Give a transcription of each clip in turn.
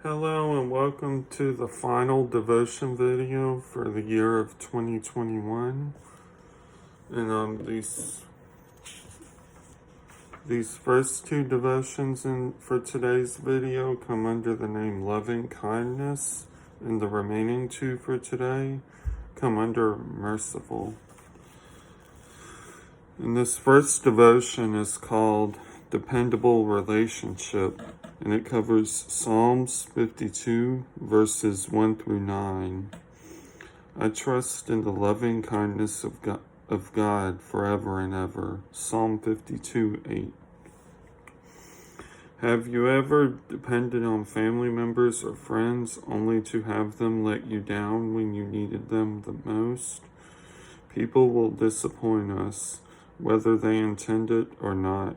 Hello and welcome to the final devotion video for the year of 2021. And these first two devotions for today's video come under the name Loving Kindness, and the remaining two for today come under Merciful. And this first devotion is called Dependable Relationship, and it covers Psalms 52, verses 1 through 9. I trust in the loving kindness of God forever and ever. Psalm 52, 8. Have you ever depended on family members or friends only to have them let you down when you needed them the most? People will disappoint us, whether they intend it or not.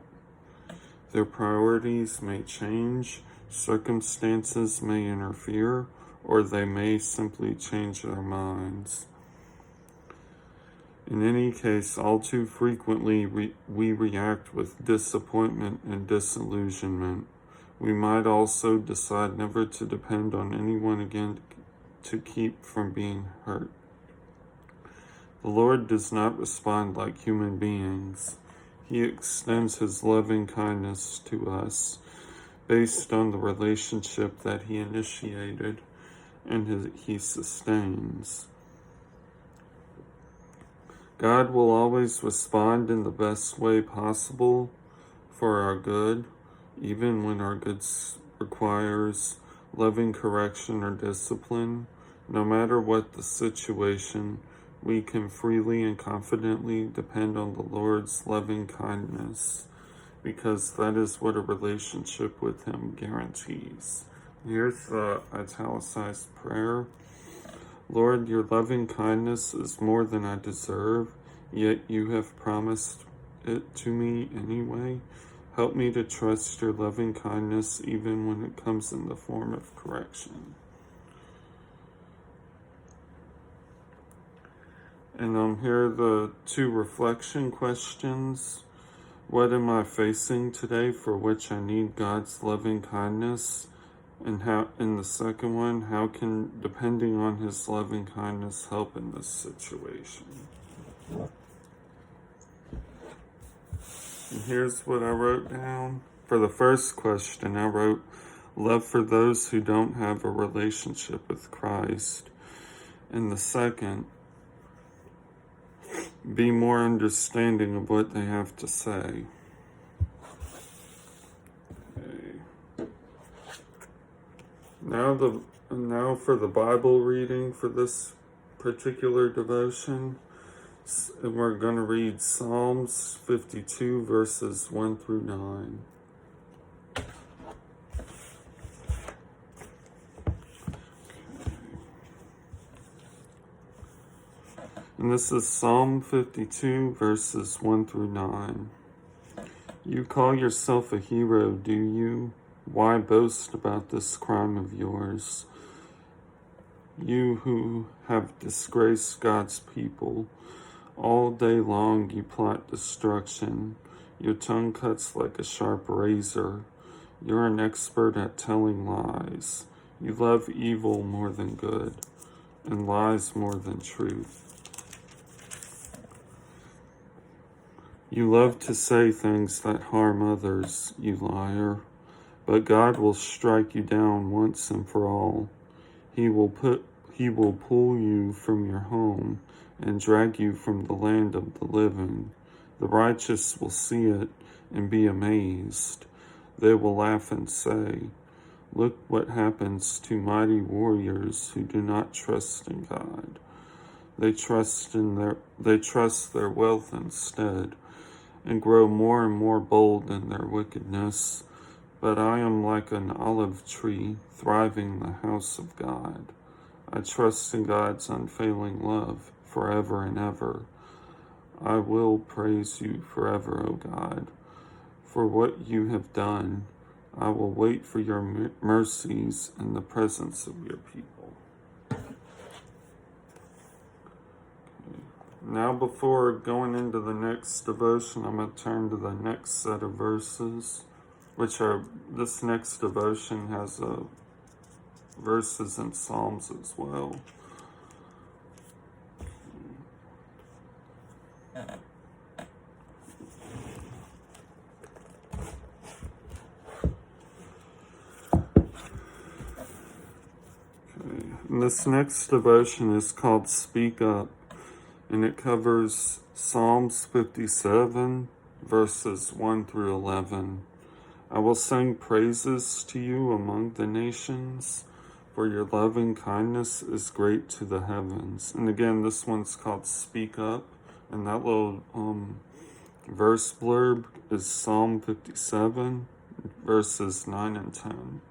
Their priorities may change, circumstances may interfere, or they may simply change their minds. In any case, all too frequently we react with disappointment and disillusionment. We might also decide never to depend on anyone again to keep from being hurt. The Lord does not respond like human beings. He extends his loving kindness to us based on the relationship that he initiated and he sustains. God will always respond in the best way possible for our good, even when our good requires loving correction or discipline. No matter what the situation, we can freely and confidently depend on the Lord's loving kindness, because that is what a relationship with him guarantees. Here's the italicized prayer. Lord, your loving kindness is more than I deserve, yet you have promised it to me anyway. Help me to trust your loving kindness even when it comes in the form of correction. And here are the two reflection questions. What am I facing today for which I need God's loving kindness? And in the second one, how can depending on his loving kindness help in this situation? And here's what I wrote down. For the first question, I wrote, love for those who don't have a relationship with Christ. And the second, be more understanding of what they have to say. Okay. Now for the Bible reading for this particular devotion. And we're going to read Psalms 52, verses 1 through 9. And this is Psalm 52, verses 1 through 9. You call yourself a hero, do you? Why boast about this crime of yours? You who have disgraced God's people, all day long you plot destruction. Your tongue cuts like a sharp razor. You're an expert at telling lies. You love evil more than good, and lies more than truth. You love to say things that harm others, you liar. But God will strike you down once and for all. He will pull you from your home and drag you from the land of the living. The righteous will see it and be amazed. They will laugh and say, look what happens to mighty warriors who do not trust in God. They trust their wealth instead, and grow more and more bold in their wickedness. But I am like an olive tree thriving in the house of God. I trust in God's unfailing love forever and ever. I will praise you forever, O God, for what you have done. I will wait for your mercies in the presence of your people. Now, before going into the next devotion, I'm going to turn to the next set of verses, this next devotion has a verses in Psalms as well. And this next devotion is called Speak Up, and it covers Psalms 57, verses 1 through 11. I will sing praises to you among the nations, for your loving kindness is great to the heavens. And again, this one's called Speak Up, and that little verse blurb is Psalm 57, verses 9 and 10.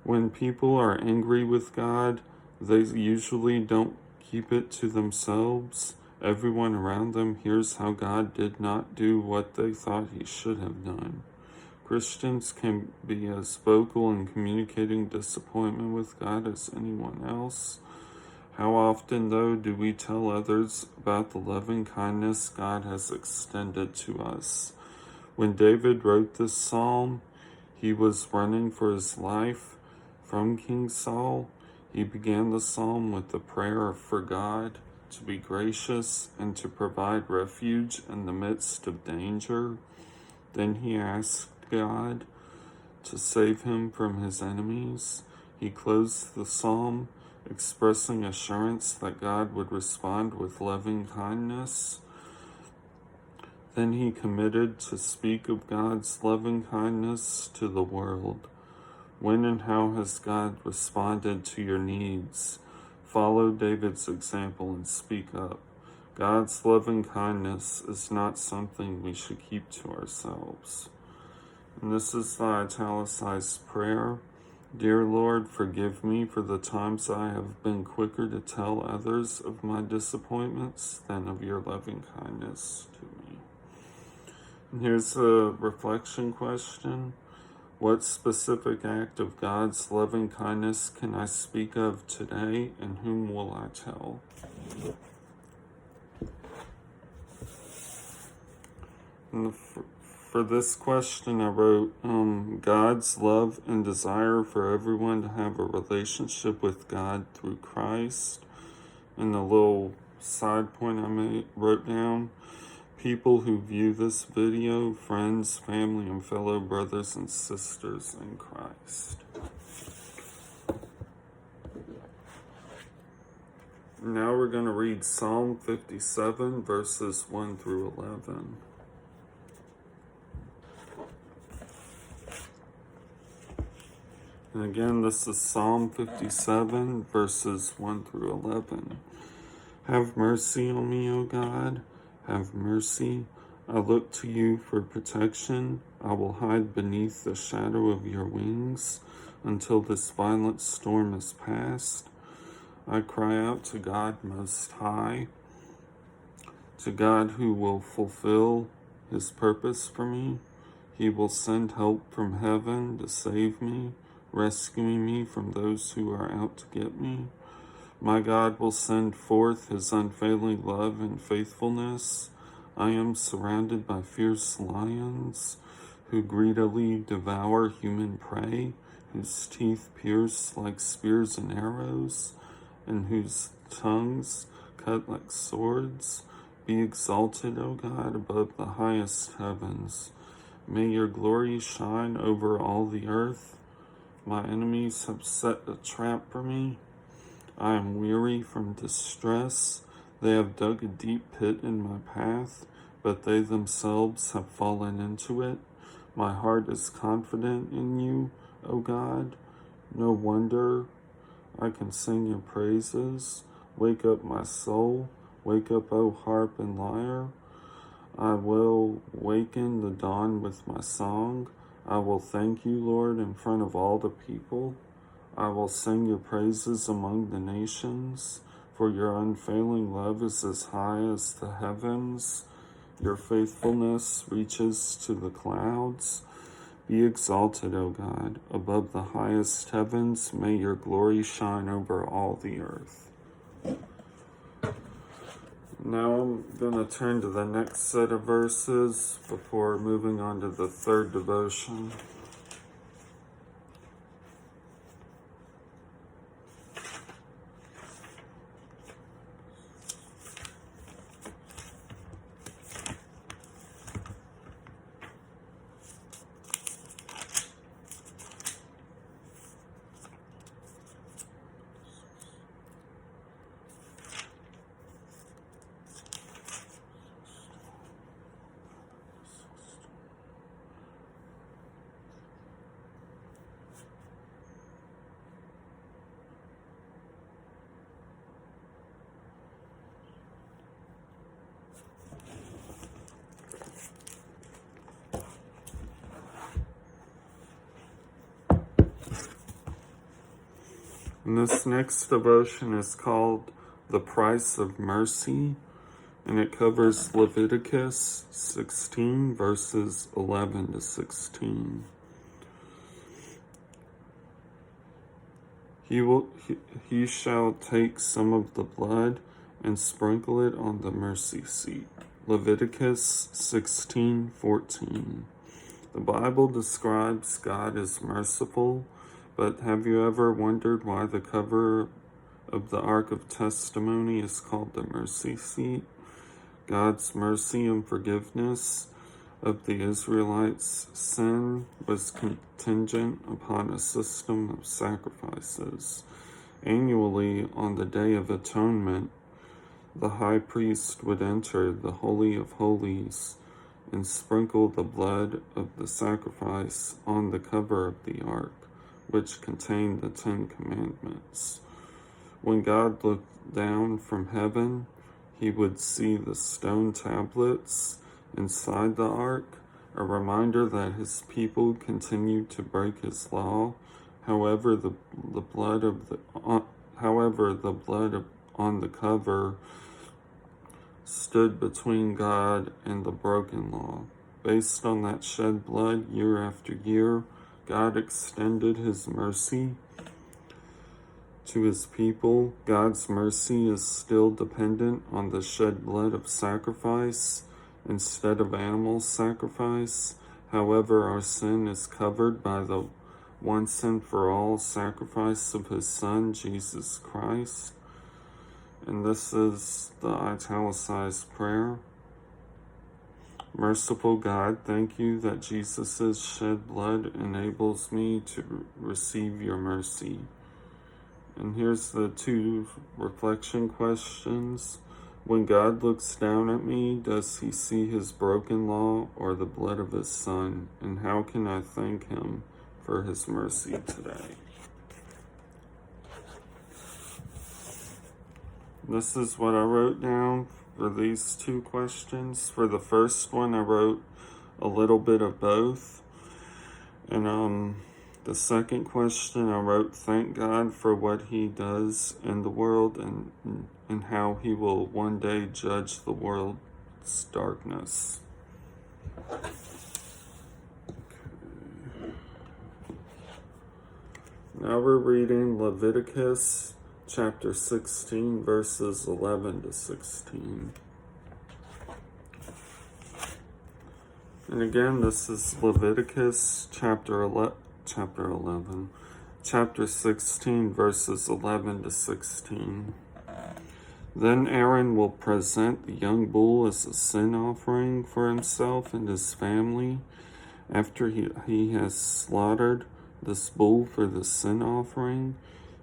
When people are angry with God, they usually don't keep it to themselves. Everyone around them hears how God did not do what they thought he should have done. Christians can be as vocal in communicating disappointment with God as anyone else. How often, though, do we tell others about the loving kindness God has extended to us? When David wrote this psalm, he was running for his life from King Saul. He began the psalm with a prayer for God to be gracious and to provide refuge in the midst of danger. Then he asked God to save him from his enemies. He closed the psalm expressing assurance that God would respond with loving kindness. Then he committed to speak of God's loving kindness to the world. When and how has God responded to your needs? Follow David's example and speak up. God's loving kindness is not something we should keep to ourselves. And this is the italicized prayer. Dear Lord, forgive me for the times I have been quicker to tell others of my disappointments than of your loving kindness to me. And here's a reflection question. What specific act of God's loving kindness can I speak of today, and whom will I tell? And for this question, I wrote, God's love and desire for everyone to have a relationship with God through Christ. And a little side point I wrote down, people who view this video, friends, family, and fellow brothers and sisters in Christ. Now we're going to read Psalm 57, verses 1 through 11. And again, this is Psalm 57, verses 1 through 11. Have mercy on me, O God. Have mercy. I look to you for protection. I will hide beneath the shadow of your wings until this violent storm is past. I cry out to God Most High, to God who will fulfill his purpose for me. He will send help from heaven to save me, rescuing me from those who are out to get me. My God will send forth his unfailing love and faithfulness. I am surrounded by fierce lions who greedily devour human prey, whose teeth pierce like spears and arrows, and whose tongues cut like swords. Be exalted, O God, above the highest heavens. May your glory shine over all the earth. My enemies have set a trap for me. I am weary from distress. They have dug a deep pit in my path, but they themselves have fallen into it. My heart is confident in you, O God. No wonder I can sing your praises. Wake up, my soul. Wake up, O harp and lyre. I will waken the dawn with my song. I will thank you, Lord, in front of all the people. I will sing your praises among the nations, for your unfailing love is as high as the heavens. Your faithfulness reaches to the clouds. Be exalted, O God, above the highest heavens. May your glory shine over all the earth. Now I'm going to turn to the next set of verses before moving on to the third devotion. And this next devotion is called The Price of Mercy, and it covers Leviticus 16, verses 11 to 16. He shall take some of the blood and sprinkle it on the mercy seat. Leviticus 16:14. The Bible describes God as merciful, but have you ever wondered why the cover of the Ark of Testimony is called the mercy seat? God's mercy and forgiveness of the Israelites' sin was contingent upon a system of sacrifices. Annually, on the Day of Atonement, the high priest would enter the Holy of Holies and sprinkle the blood of the sacrifice on the cover of the ark, which contained the 10 Commandments. When God looked down from heaven, he would see the stone tablets inside the ark, a reminder that his people continued to break his law. However, the blood on the cover stood between God and the broken law. Based on that shed blood year after year, God extended his mercy to his people. God's mercy is still dependent on the shed blood of sacrifice instead of animal sacrifice. However, our sin is covered by the once and for all sacrifice of his Son, Jesus Christ. And this is the italicized prayer. Merciful God, thank you that Jesus' shed blood enables me to receive your mercy. And here's the 2 reflection questions. When God looks down at me, does he see his broken law or the blood of his Son? And how can I thank him for his mercy today? This is what I wrote down for these 2 questions. For the first one, I wrote a little bit of both. And the second question, I wrote, thank God for what he does in the world and how he will one day judge the world's darkness. Okay. Now we're reading Leviticus chapter 16, verses 11 to 16. And again, this is Leviticus chapter 16, verses 11 to 16. Then Aaron will present the young bull as a sin offering for himself and his family. After he has slaughtered this bull for the sin offering,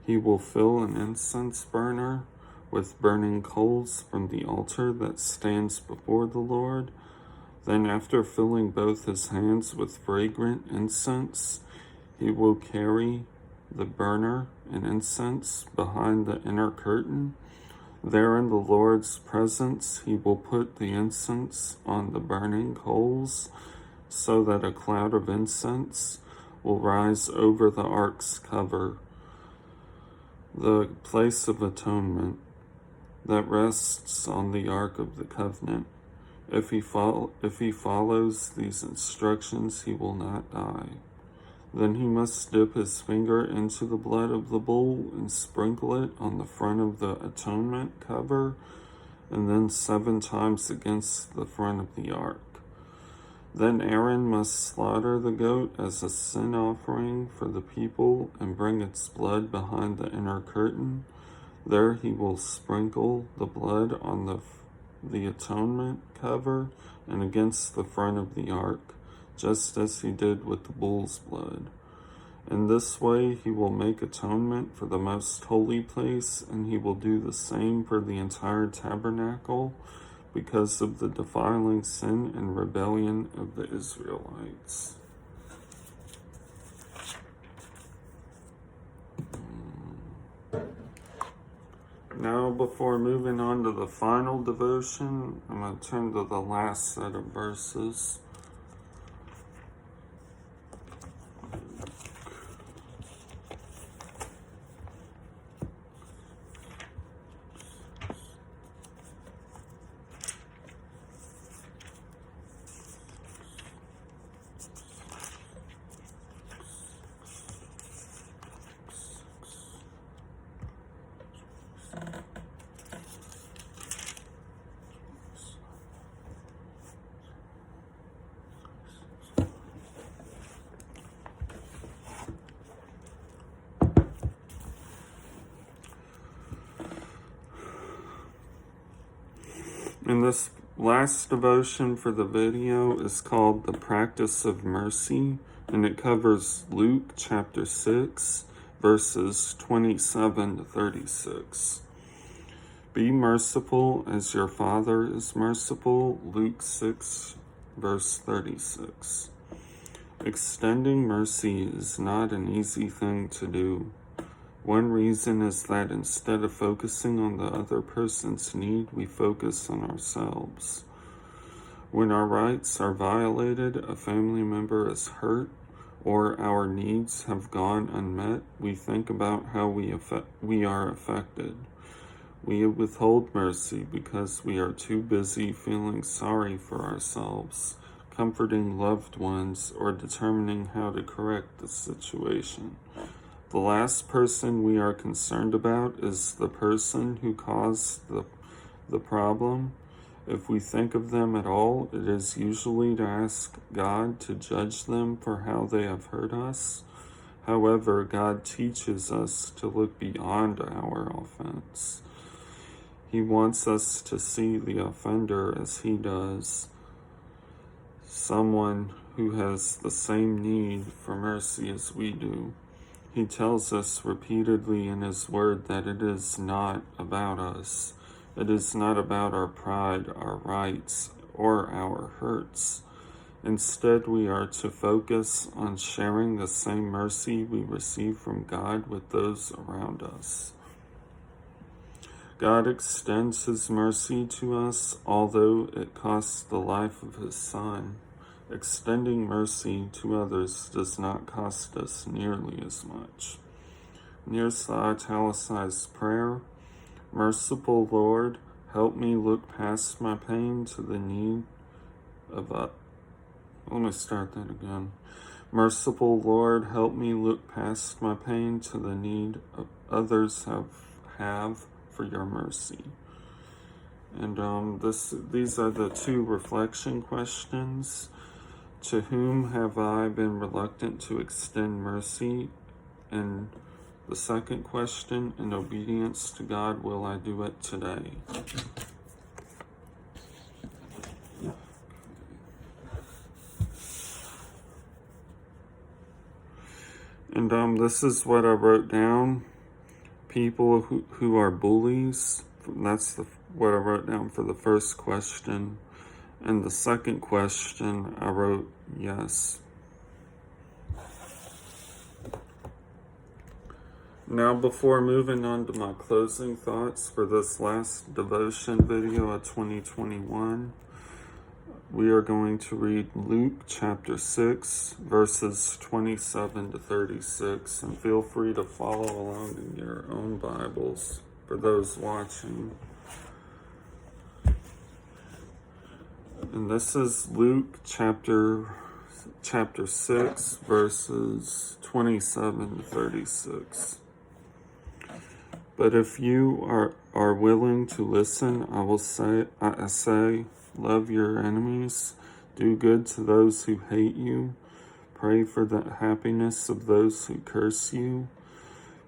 he will fill an incense burner with burning coals from the altar that stands before the Lord. Then, after filling both his hands with fragrant incense, he will carry the burner and incense behind the inner curtain. There in the Lord's presence, he will put the incense on the burning coals so that a cloud of incense will rise over the ark's cover, the place of atonement that rests on the Ark of the Covenant. If he follows these instructions, he will not die. Then he must dip his finger into the blood of the bull and sprinkle it on the front of the atonement cover, and then 7 times against the front of the ark. Then Aaron must slaughter the goat as a sin offering for the people and bring its blood behind the inner curtain. There he will sprinkle the blood on the atonement cover and against the front of the ark, just as he did with the bull's blood. In this way he will make atonement for the most holy place, and he will do the same for the entire tabernacle, because of the defiling sin and rebellion of the Israelites. Now, before moving on to the final devotion, I'm going to turn to the last set of verses. And this last devotion for the video is called The Practice of Mercy, and it covers Luke chapter 6, verses 27 to 36. Be merciful as your Father is merciful, Luke 6, verse 36. Extending mercy is not an easy thing to do. One reason is that instead of focusing on the other person's need, we focus on ourselves. When our rights are violated, a family member is hurt, or our needs have gone unmet, we think about how we are affected. We withhold mercy because we are too busy feeling sorry for ourselves, comforting loved ones, or determining how to correct the situation. The last person we are concerned about is the person who caused the problem. If we think of them at all, it is usually to ask God to judge them for how they have hurt us. However, God teaches us to look beyond our offense. He wants us to see the offender as he does, someone who has the same need for mercy as we do. He tells us repeatedly in His Word that it is not about us. It is not about our pride, our rights, or our hurts. Instead, we are to focus on sharing the same mercy we receive from God with those around us. God extends His mercy to us, although it costs the life of His Son. Extending mercy to others does not cost us nearly as much. Here's the italicized prayer. Merciful Lord, help me look past my pain to the need of Let me start that again. Merciful Lord, help me look past my pain to the need of others have for your mercy. And these are the two reflection questions. To whom have I been reluctant to extend mercy? And the second question, in obedience to God, will I do it today? And this is what I wrote down. People who are bullies, that's what I wrote down for the first question. And the second question, I wrote yes. Now, before moving on to my closing thoughts for this last devotion video of 2021, we are going to read Luke chapter 6, verses 27 to 36, and feel free to follow along in your own Bibles for those watching. And this is Luke chapter 6, verses 27 to 36. But if you are willing to listen, I say, love your enemies, do good to those who hate you, pray for the happiness of those who curse you,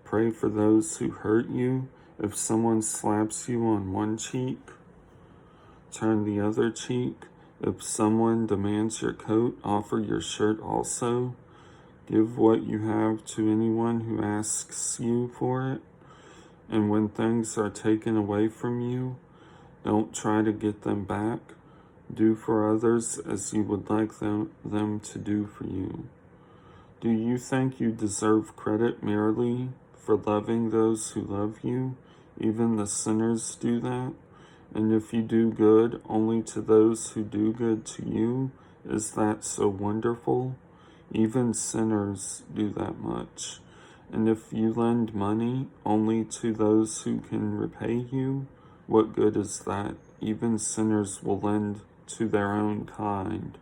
pray for those who hurt you. If someone slaps you on one cheek, turn the other cheek. If someone demands your coat, offer your shirt also. Give what you have to anyone who asks you for it. And when things are taken away from you, don't try to get them back. Do for others as you would like them to do for you. Do you think you deserve credit merely for loving those who love you? Even the sinners do that. And if you do good only to those who do good to you, is that so wonderful? Even sinners do that much. And if you lend money only to those who can repay you, what good is that? Even sinners will lend to their own kind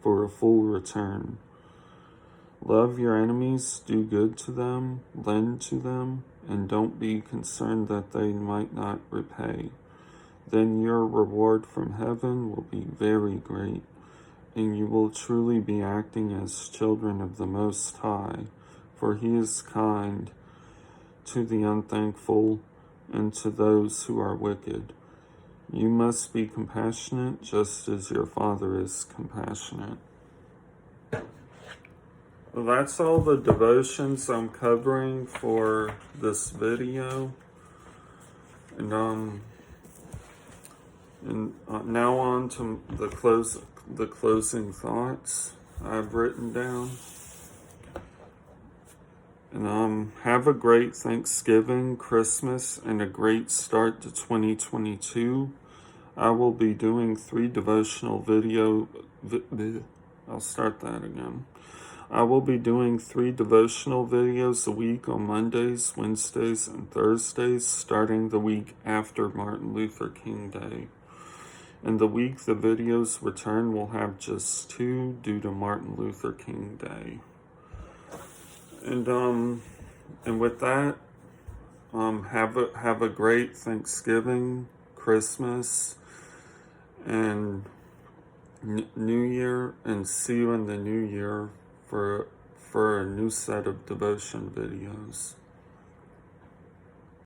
for a full return. Love your enemies, do good to them, lend to them, and don't be concerned that they might not repay. Then your reward from heaven will be very great, and you will truly be acting as children of the Most High, for He is kind to the unthankful and to those who are wicked. You must be compassionate just as your Father is compassionate. Well, that's all the devotions I'm covering for this video. And now on to the closing thoughts I've written down. And have a great Thanksgiving, Christmas, and a great start to 2022. I will be doing 3 devotional I'll start that again. I will be doing 3 devotional videos a week on Mondays, Wednesdays, and Thursdays, starting the week after Martin Luther King Day. And the week the videos return will have just 2 due to Martin Luther King Day. And with that, have a great Thanksgiving, Christmas, and New Year, and see you in the new year for a new set of devotion videos.